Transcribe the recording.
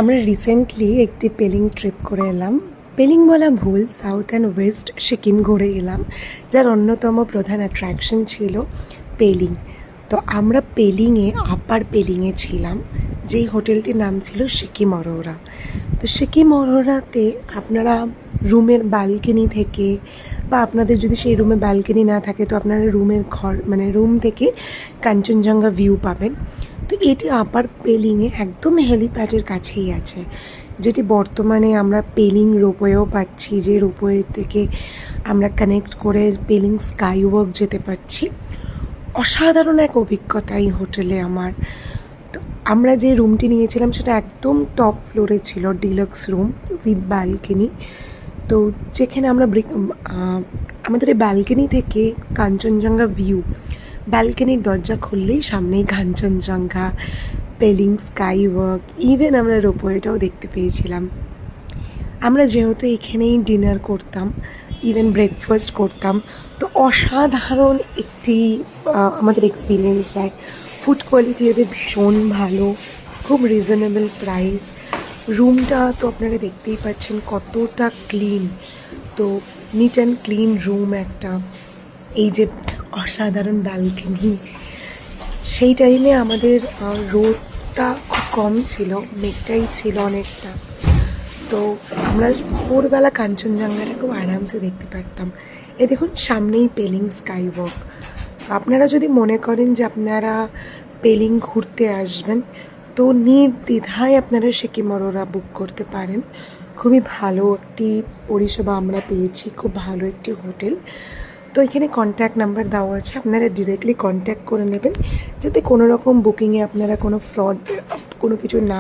আমরা রিসেন্টলি একটি পেলিং ট্রিপ করে এলাম। পেলিং বলা ভুল, সাউথ অ্যান্ড ওয়েস্ট সিকিম ঘুরে এলাম, যার অন্যতম প্রধান অ্যাট্রাকশন ছিল পেলিং। তো আমরা পেলিংয়ে আপার পেলিংয়ে ছিলাম, যেই হোটেলটির নাম ছিল সিকিম অরোরা। তো সিকিম অরোরাতে আপনারা রুমের ব্যালকনি থেকে, বা আপনাদের যদি সেই রুমে ব্যালকনি না থাকে তো আপনারা রুমের ঘর মানে রুম থেকে কাঞ্চনজঙ্ঘা ভিউ পাবেন। তো এটি আপার পেলিংয়ে একদম হেলিপ্যাডের কাছেই আছে, যেটি বর্তমানে আমরা পেলিং রোপওয়েও পাচ্ছি, যে রোপওয়ে থেকে আমরা কানেক্ট করে পেলিং স্কাই ওয়াক যেতে পারছি। অসাধারণ এক অভিজ্ঞতা এই হোটেলে আমার। তো আমরা যে রুমটি নিয়েছিলাম সেটা একদম টপ ফ্লোরে ছিল, ডিলাক্স রুম উইথ ব্যালকনি। তো যেখানে আমরা আমাদের এই ব্যালকনি থেকে কাঞ্চনজঙ্ঘা ভিউ, ব্যালকনির দরজা খুললেই সামনেই Kanchenjunga, Pelling sky walk, even আমরা রোপওয়েটাও দেখতে পেয়েছিলাম। আমরা যেহেতু এখানেই ডিনার করতাম, ইভেন ব্রেকফাস্ট করতাম, তো অসাধারণ একটি আমাদের এক্সপিরিয়েন্স যায়। ফুড কোয়ালিটি এদের ভীষণ ভালো, খুব রিজনেবল প্রাইস। রুমটা তো আপনারা দেখতেই পাচ্ছেন কতটা ক্লিন, তো নিট অ্যান্ড ক্লিন রুম একটা। এই যে অসাধারণ ব্যালকনি, সেই টাইমে আমাদের রোদটা খুব কম ছিল, মেঘটাই ছিল অনেকটা। তো আমরা ভোরবেলা কাঞ্চনজঙ্ঘাটা খুব আরামসে দেখতে পারতাম। এই দেখুন সামনেই পেলিং স্কাই ওয়াক। আপনারা যদি মনে করেন যে আপনারা পেলিং ঘুরতে আসবেন, তো নির্দ্বিধায় আপনারা সিকিম অরোরা বুক করতে পারেন। খুবই ভালো একটি পরিষেবা আমরা পেয়েছি, খুব ভালো একটি হোটেল। তো এখানে কন্ট্যাক্ট নাম্বার দেওয়া আছে, আপনারা ডিরেক্টলি কন্ট্যাক্ট করে নেবেন, যাতে কোনো রকম বুকিংয়ে আপনারা কোনো ফ্রড কোনো কিছু না